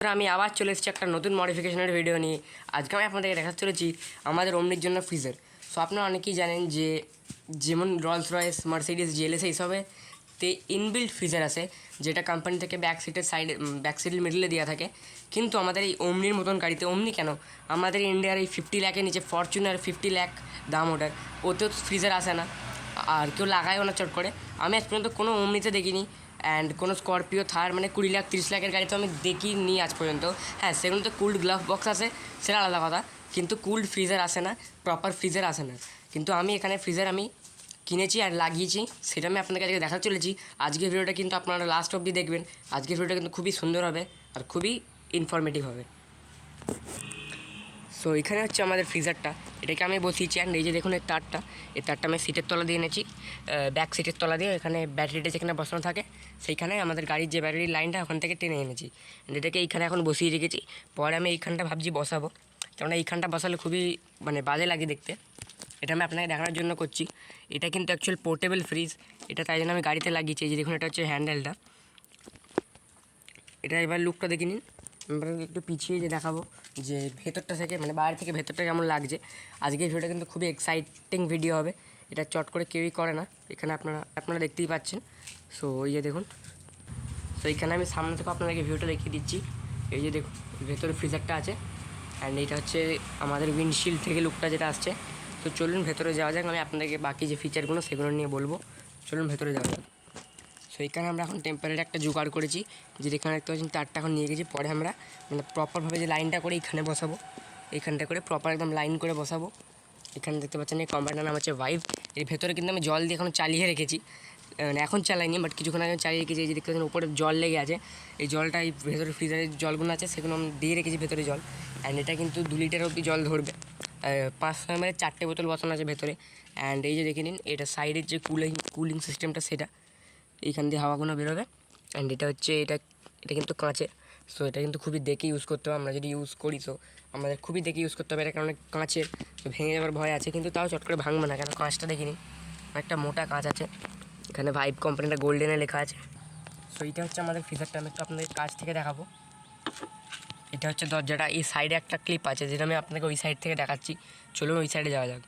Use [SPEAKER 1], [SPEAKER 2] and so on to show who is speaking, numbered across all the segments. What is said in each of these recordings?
[SPEAKER 1] আমি আবার চলে এসেছি একটা নতুন মডিফিকেশনের ভিডিও নিয়ে। আজকে আমি আপনাদেরকে দেখাতে চলেছি আমাদের ওমনির জন্য ফ্রিজার। সো আপনারা অনেকেই জানেন যে যেমন রলস রয়েস, মার্সিডিস, জিএলএস এইসবে তে ইনবিল্ট ফ্রিজার আছে, যেটা কোম্পানি থেকে ব্যাক সিটের মিডলে দেওয়া থাকে। কিন্তু আমাদের এই ওমনির মতন গাড়িতে, ওমনি কেন, আমাদের ইন্ডিয়ার এই 50 লাখের নিচে ফরচুনার 50 লাখ দাম ওটার, ওতেও ফ্রিজার আসে না আর কেউ লাগায়ও না চট করে। আমি আজ পর্যন্ত কোনো ওমনিতে দেখিনি, অ্যান্ড কোনো স্করপিও থার মানে 20 লাখ 30 লাখের গাড়ি তো আমি দেখিনি আজ পর্যন্ত। হ্যাঁ, সেগুলো তো কুল্ড গ্লাভ বক্স আছে, সেটা আলাদা কথা, কিন্তু কুল্ড ফ্রিজার আসে না, প্রপার ফ্রিজার আসে না। কিন্তু আমি এখানে ফ্রিজার আমি কিনেছি আর লাগিয়েছি, সেটা আমি আপনাদের কাছে দেখাতে চলেছি। আজকের ভিডিওটা কিন্তু আপনারা লাস্ট অবধি দেখবেন। আজকের ভিডিওটা কিন্তু খুবই সুন্দর হবে আর খুবই ইনফরমেটিভ হবে। সো এখানে হচ্ছে আমাদের ফ্রিজারটা, এটাকে আমি বসিয়েছি। অ্যান্ড এই যে দেখুন এই তারটা আমি সিটের তলা দিয়ে এনেছি, ব্যাক সিটের তলা দিয়ে। এখানে ব্যাটারিটা যেখানে বসানো থাকে সেইখানে আমাদের গাড়ির যে ব্যাটারির লাইনটা ওখান থেকে টেনে এনেছি। এটাকে এইখানে এখন বসিয়ে রেখেছি। পরে আমি এইখানটা ভাবছি বসাবো, কেননা এইখানটা বসালে খুবই বাজে লাগে দেখতে। এটা আমি আপনাকে দেখানোর জন্য করছি। এটা কিন্তু অ্যাকচুয়াল পোর্টেবল ফ্রিজ, এটা তাই জন্য আমি গাড়িতে লাগিয়েছি। এই যে দেখুন এটা হচ্ছে হ্যান্ডেলটা। এটা এবার লুকটা দেখে নিন। একটু পিছিয়ে যে দেখাবো যে ভেতরটা থেকে বাইরে থেকে ভেতরটা কেমন লাগছে। আজকের ভিডিওটা কিন্তু খুবই এক্সাইটিং ভিডিও হবে, এটা চট করে কেউই করে না। এখানে আপনারা দেখতেই পাচ্ছেন। সো এই যে দেখুন, সো এইখানে আমি সামনে থেকে আপনাদেরকে ভিডিওটা দেখিয়ে দিচ্ছি। এই যে দেখুন ভেতরে ফ্রিজারটা আছে, অ্যান্ড এইটা হচ্ছে আমাদের উইন্ডশিল্ড থেকে লুকটা যেটা আসছে। তো চলুন ভেতরে যাওয়া যাক, আমি আপনাদেরকে বাকি যে ফিচারগুলো সেগুলো নিয়ে বলবো। চলুন ভেতরে যাওয়া যাক। সো এইখানে আমরা এখন টেম্পারেরি একটা জোগাড় করেছি, যে এখানে দেখতে পাচ্ছেন তারটা এখন নিয়ে গেছি। পরে আমরা প্রপারভাবে যে লাইনটা করে এখানে বসাবো, এইখানটা করে প্রপার একদম লাইন করে বসাবো। এখানে দেখতে পাচ্ছেন এই কোম্পানিটার নাম হচ্ছে ভাইভ। এর ভেতরে কিন্তু আমি জল দিয়ে এখন চালিয়ে রেখেছি, এখন চালাইনি, বাট কিছুক্ষণ আগে চালিয়ে রেখেছি। এই যে দেখতে পাচ্ছেন উপরে জল লেগে আছে, এই জলটা এই ভেতরে ফ্রিজারের জলগুলো আছে সেগুলো আমি দিয়ে রেখেছি ভেতরে জল। অ্যান্ড এটা কিন্তু 2 লিটার অবধি জল ধরবে। 500 ml 4টে বোতল বসানো আছে ভেতরে। অ্যান্ড এই যে দেখে নিন, এটা সাইডের যে কুলিং সিস্টেমটা সেটা, এইখান দিয়ে হাওয়াগুলো বেরোবে। অ্যান্ড এটা হচ্ছে এটা কিন্তু কাঁচের। সো এটা কিন্তু খুবই দেখে ইউজ করতে হবে, আমরা যদি ইউজ করি তো আমাদের খুবই দেখে ইউজ করতে হবে। এটা কারণ কাঁচের, ভেঙে যাওয়ার ভয় আছে, কিন্তু তাও চট করে ভাঙবে না, কেন কাঁচটা দেখিনি একটা মোটা কাঁচ আছে। এখানে ভাইভ কোম্পানিটা গোল্ডেনে লেখা আছে। সো এইটা হচ্ছে আমাদের ফ্রিজারটা। আমি একটু আপনাদের কাছ থেকে দেখাবো। এটা হচ্ছে দরজাটা, এই সাইডে একটা ক্লিপ আছে যেটা আমি আপনাকে ওই সাইড থেকে দেখাচ্ছি। চলুন ওই সাইডে যাওয়া যাক।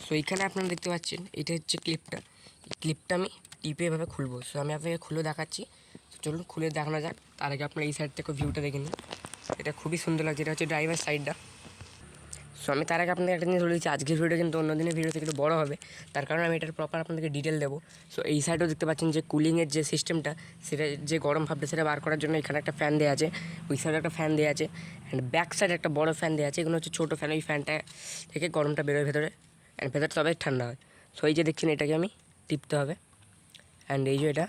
[SPEAKER 1] সো এইখানে আপনারা দেখতে পাচ্ছেন এটা হচ্ছে ক্লিপটা। এই ক্লিপটা আমি টিপে এভাবে খুলবো। সো আমি আপনাকে খুলে দেখাচ্ছি। চলুন খুলে দেখানো যাক। তার আগে আপনার এই সাইড থেকে ভিউটা দেখে নিন, এটা খুবই সুন্দর লাগছে। এটা হচ্ছে ড্রাইভার সাইডটা। সো আমি তার আগে আপনাকে একটা জিনিস বলে দিচ্ছি, আজকের ভিডিও কিন্তু অন্য দিনের ভিডিও থেকে একটু বড়ো হবে, তার কারণে আমি এটার প্রপার আপনাদেরকে ডিটেল দেবো। সো এই সাইডেও দেখতে পাচ্ছেন যে কুলিংয়ের যে সিস্টেমটা, সেটা যে গরম ভাবটা সেটা বার করার জন্য এখানে একটা ফ্যান দেওয়া আছে, ওই সাইডে একটা ফ্যান দেওয়া আছে, অ্যান্ড ব্যাক সাইডে একটা বড়ো ফ্যান দেওয়া আছে। এগুলো হচ্ছে ছোটো ফ্যান, ওই ফ্যানটা থেকে গরমটা বেরোয় ভেতরে, অ্যান্ড ভেতরে তবে ঠান্ডা হয়। সো এই যে দেখছেন এটাকে আমি টিপতে হবে, অ্যান্ড এই যে এটা।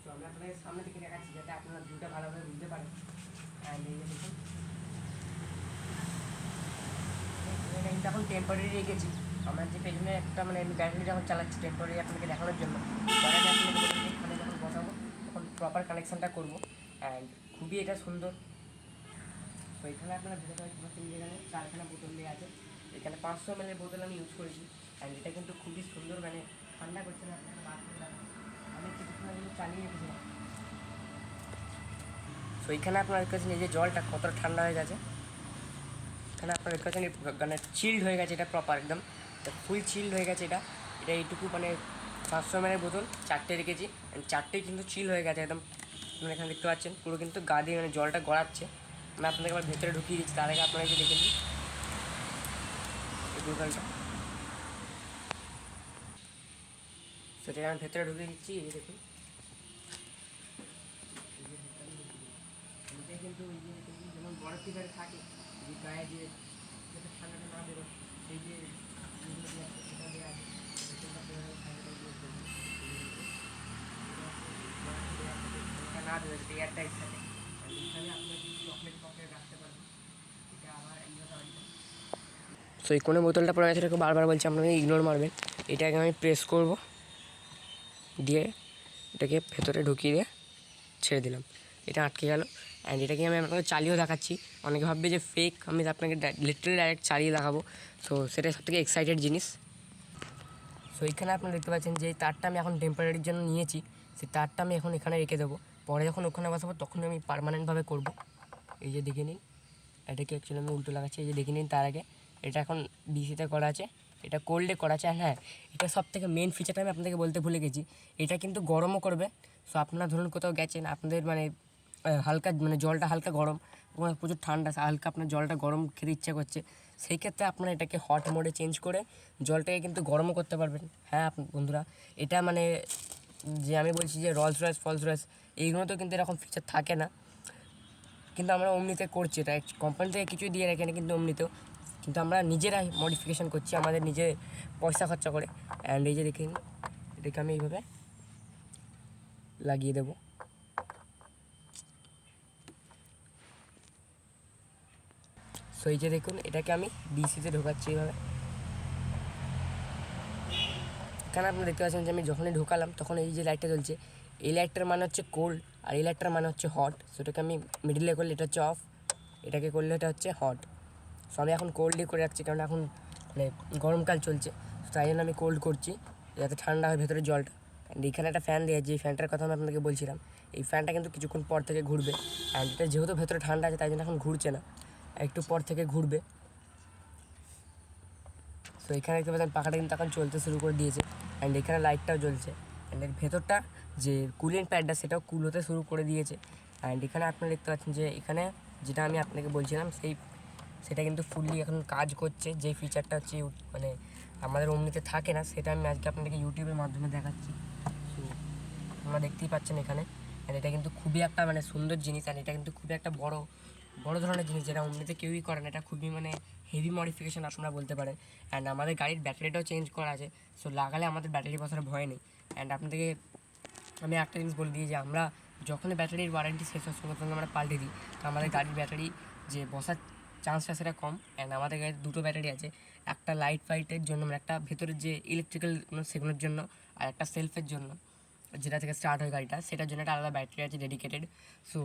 [SPEAKER 1] সো আমি আপনাদের সামনে থেকে দেখাচ্ছি যাতে আপনারা ভিউটা ভালোভাবে বুঝতে পারেন। অ্যান্ড এই যে দেখুন, এটা এখন টেম্পোরারি রেখেছি। আমার যে পেছনে একটা আমি ব্যাটারি যখন চালাচ্ছি টেম্পোরারি আপনাকে দেখানোর জন্য, পরে আমি আপনাকে বলে দিই এখানে যখন বসাবো তখন প্রপার কানেকশানটা করবো। অ্যান্ড খুবই এটা সুন্দর। তো এখানে আপনারা বুঝতে পারছেন যেখানে 4খানা বোতল দেওয়া আছে, এখানে 500 ml বোতল আমি ইউজ করেছি। অ্যান্ড এটা কিন্তু খুবই সুন্দর, ঠান্ডা করছে না, আপনাকে বার করে রাখবো। আমি কিছুক্ষণ আগে চালিয়ে রেখেছিলাম। তো এইখানে আপনার কাছে যে জলটা কতটা ঠান্ডা হয়ে গেছে, এখানে আপনার কাছে চিল্ড হয়ে গেছে, এটা প্রপার একদম ফুল চিল্ড হয়ে গেছে। এটা এইটুকু 500 ml বোতল 4টে রেখেছি, চারটেই কিন্তু চিল হয়ে গেছে একদম। আপনারা এখানে দেখতে পাচ্ছেন পুরো কিন্তু গা দিয়ে জলটা গড়াচ্ছে। আমি আপনাদেরকে আবার ভেতরে ঢুকিয়ে দিচ্ছি, তার আগে আপনারা দেখে নিন এই বোতলটা। সেটাকে আমি ভেতরে ঢুকিয়ে দিচ্ছি। এই যে দেখুন, এটা কিন্তু ওই যে যেমন বরফ ভিতরে থাকে, যে গায়ে যে ঠান্ডাটা না বেরোয়, সেই যে সেটা দেওয়া আছে, না দেবে এয়ার টাইট থাকে। এখানে আপনার চকলেট রাখতে পারবেন, এটা আবার সো এই কোনো বোতলটা পড়ে গেছে, এটাকে বারবার বলছি আপনাকে ইগনোর মারবেন। এটাকে আমি প্রেস করব, দিয়ে এটাকে ভেতরে ঢুকিয়ে দিয়ে ছেড়ে দিলাম, এটা আটকে গেল। অ্যান্ড এটাকে আমি আপনাকে চালিয়েও দেখাচ্ছি। অনেকে ভাববে যে ফেক, আমি আপনাকে লিটারালি ডাইরেক্ট চালিয়ে দেখাবো। সো সেটাই সবথেকে এক্সাইটেড জিনিস। সো এইখানে আপনারা দেখতে পাচ্ছেন যে তারটা আমি এখন টেম্পারারির জন্য নিয়েছি, সেই তারটা আমি এখন এখানে রেখে দেবো। পরে যখন ওখানে বসাবো তখন আমি পার্মানেন্টভাবে করব। এই যে দেখে নিন, এটাকে অ্যাকচুয়ালি আমি উল্টো লাগাচ্ছি। এই যে দেখে নিন, তার আগে এটা এখন ডিসিতে করা আছে, এটা কোল্ডে করা আছে। হ্যাঁ, এটা সব থেকে মেন ফিচারটা আমি আপনাদেরকে বলতে ভুলে গেছি, এটা কিন্তু গরমও করবে। সো আপনারা ধরুন কোথাও গেছেন, আপনাদের মানে হালকা মানে জলটা হালকা গরম, প্রচুর ঠান্ডা, হালকা আপনার জলটা গরম খেতে ইচ্ছা করছে, সেই ক্ষেত্রে আপনারা এটাকে হট মোডে চেঞ্জ করে জলটাকে কিন্তু গরমও করতে পারবেন। হ্যাঁ বন্ধুরা, এটা মানে যে আমি বলছি যে রলস রয়েস ফলস রয়েস এইগুলোতেও কিন্তু এরকম ফিচার থাকে না, কিন্তু আমরা অমনিতে করছি। এটা কোম্পানি থেকে কিছুই দিয়ে রাখি না কিন্তু অমনিতেও, কিন্তু আমরা নিজেরাই মডিফিকেশান করছি আমাদের নিজে পয়সা খরচা করে। অ্যান্ড এই যে দেখুন, এটাকে আমি এইভাবে লাগিয়ে দেবো। সো এই যে দেখুন, এটাকে আমি ডিসিতে ঢোকাচ্ছি এইভাবে। এখানে আপনি দেখতে পাচ্ছেন যে আমি যখনই ঢোকালাম তখন এই যে লাইটটা জ্বলছে, এই লাইটটার মানে হচ্ছে কোল্ড আর এই লাইটটার মানে হচ্ছে হট। সেটাকে আমি মিডিলে করলে এটা হচ্ছে অফ, এটাকে করলে এটা হচ্ছে হট। সো আমি এখন কোল্ডই করে রাখছি, কারণ এখন মানে গরমকাল চলছে, তাই জন্য আমি কোল্ড করছি যাতে ঠান্ডা হয় ভেতরে জলটা। অ্যান্ড এখানে একটা ফ্যান দিয়েছি, এই ফ্যানটার কথা আমি আপনাকে বলছিলাম, এই ফ্যানটা কিন্তু কিছুক্ষণ পর থেকে ঘুরবে। অ্যান্ড এটা যেহেতু ভেতরে ঠান্ডা আছে তাই জন্য এখন ঘুরছে না, একটু পর থেকে ঘুরবে। সো এখানে দেখতে পাচ্ছেন পাখাটা কিন্তু এখন চলতে শুরু করে দিয়েছে। অ্যান্ড এখানে লাইটটাও জ্বলছে। অ্যান্ড এর ভেতরটা যে কুলিং প্যাডটা সেটাও কুল হতে শুরু করে দিয়েছে। অ্যান্ড এখানে আপনারা দেখতে পাচ্ছেন যে এখানে যেটা আমি আপনাকে বলছিলাম সেটা কিন্তু ফুললি এখন কাজ করছে। যে ফিচারটা হচ্ছে মানে আমাদের অমনিতে থাকে না, সেটা আমি আজকে আপনাদেরকে ইউটিউবের মাধ্যমে দেখাচ্ছি। সো আপনারা দেখতেই পাচ্ছেন এখানে। অ্যান্ড এটা কিন্তু খুবই একটা মানে সুন্দর জিনিস, অ্যান্ড এটা কিন্তু খুবই একটা বড় ধরনের জিনিস, যেটা অমনিতে কেউই করে না। এটা খুবই মানে হেভি মডিফিকেশান আপনারা বলতে পারেন। অ্যান্ড আমাদের গাড়ির ব্যাটারিটাও চেঞ্জ করা আছে। সো লাগালে আমাদের ব্যাটারি বসার ভয় নেই। অ্যান্ড আপনাদেরকে আমি একটা জিনিস বলে দিই যে আমরা যখনই ব্যাটারির ওয়ারেন্টি শেষ হওয়ার সঙ্গে সঙ্গে আমরা পাল্টে দিই, তো আমাদের গাড়ির ব্যাটারি যে বসার চান্সটা সেটা কম। অ্যান্ড আমাদের গাড়ির দুটো ব্যাটারি আছে, একটা লাইট ফাইটের জন্য মানে একটা ভেতরের যে ইলেকট্রিক্যাল সেগুলোর জন্য, আর একটা সেলফের জন্য যেটা থেকে স্টার্ট হয় গাড়িটা, সেটার জন্য একটা আলাদা ব্যাটারি আছে ডেডিকেটেড। সো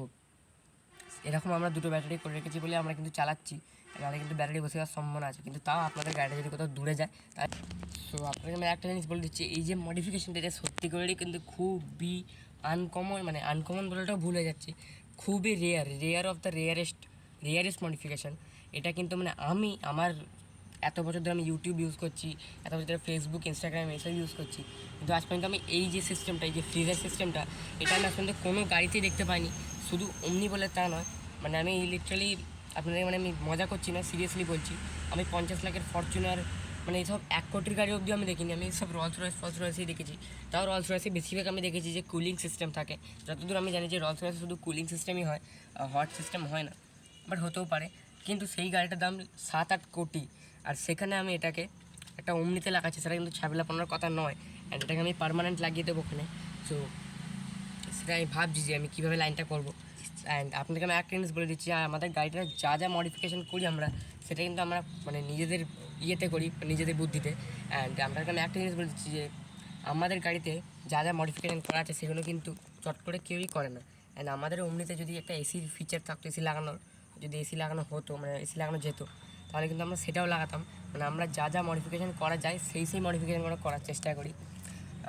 [SPEAKER 1] এরকম আমরা দুটো ব্যাটারি করে রেখেছি বলে আমরা কিন্তু চালাচ্ছি, নাহলে কিন্তু ব্যাটারি বসে যাওয়ার সম্ভাবনা আছে। কিন্তু তাও আপনাদের গাড়িটা যদি কোথাও দূরে যায় তাই। সো আপনাকে আমি একটা জিনিস বলে দিচ্ছি, এই যে মডিফিকেশানটা এটা সত্যি করেই কিন্তু খুবই আনকমন, মানে আনকমন বলাটাও ভুলে যাচ্ছি, খুবই rare of the rarest modification. এটা কিন্তু মানে আমার এত বছর ধরে আমি ইউটিউব ইউজ করছি, এত বছর ধরে ফেসবুক ইনস্টাগ্রাম এসব ইউজ করছি, কিন্তু আজ পর্যন্ত আমি এই যে সিস্টেমটা, এই যে ফ্রিজার সিস্টেমটা, এটা আমি আসলে কোনো গাড়িতেই দেখতে পাইনি। শুধু অমনি বলে তা নয়, মানে আমি লিটারালি আপনাদের মানে আমি মজা করছি না, সিরিয়াসলি বলছি, আমি 50 লাখের ফরচুনার মানে এইসব 1 কোটির গাড়ি অবধি আমি দেখিনি, আমি সব রলস রয়েসেই দেখেছি। তাও রলস রয়েসে বেশিরভাগ আমি দেখেছি যে কুলিং সিস্টেম থাকে। যতদূর আমি জানি যে রলস রয়েসে শুধু কুলিং সিস্টেমই হয়, হট সিস্টেম হয় না, বাট হতেও পারে। কিন্তু সেই গাড়িটার দাম 7-8 কোটি, আর সেখানে আমি এটাকে একটা অমনিতে লাগাচ্ছি, সেটা কিন্তু ছাবলাপনার কথা নয়। অ্যান্ড এটাকে আমি পার্মানেন্ট লাগিয়ে দেবো ওখানে। সো সেটা আমি ভাবছি যে আমি কীভাবে লাইনটা করবো। অ্যান্ড আপনাদেরকে আমি একটা জিনিস বলে দিচ্ছি, আমাদের গাড়িটা যা মডিফিকেশান করি আমরা, সেটা কিন্তু আমরা মানে নিজেদের ইয়েতে করি, নিজেদের বুদ্ধিতে। অ্যান্ড আপনাদেরকে আমি একটা জিনিস বলে দিচ্ছি যে আমাদের গাড়িতে যা মডিফিকেশান করা আছে সেগুলো কিন্তু চট করে কেউই করে না। অ্যান্ড আমাদের অমনিতে যদি একটা এসির ফিচার থাকতো, এসি লাগানো হতো, মানে এসি লাগানো যেত, তাহলে কিন্তু আমরা সেটাও লাগাতাম। মানে আমরা যা মডিফিকেশান করা যায় সেই মডিফিকেশানগুলো করার চেষ্টা করি।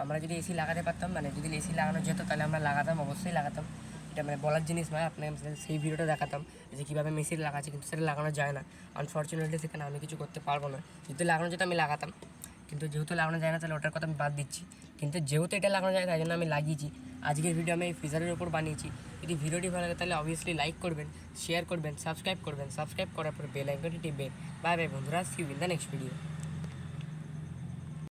[SPEAKER 1] আমরা যদি এসি লাগাতে পারতাম, মানে যদি এসি লাগানো যেত তাহলে আমরা লাগাতাম, অবশ্যই লাগাতাম। এটা মানে বলার জিনিস নয়, আপনাকে সেই ভিডিওটা দেখাতাম যে কীভাবে মেশিন লাগাচ্ছে, কিন্তু সেটা লাগানো যায় না আনফর্চুনেটলি, সেখানে আমি কিছু করতে পারবো না। যদি লাগানো যেত আমি লাগাতাম, কিন্তু যেহেতু লাগানো যায় না তাহলে ওটার কথা আমি বাদ দিচ্ছি। কিন্তু যেহেতু এটা লাগানো যায় তাই জন্য আমি লাগিয়েছি। আজকের ভিডিও আমি এই ফ্রিজারের ওপর বানিয়েছি। যদি ভিডিওটি ভালো লাগে তাহলে অবভিয়াসলি লাইক করবেন, শেয়ার করবেন, সাবস্ক্রাইব করার পর বেল আইকনটি টিপবেন। বাই বাই বন্ধুরা, see you in the next video.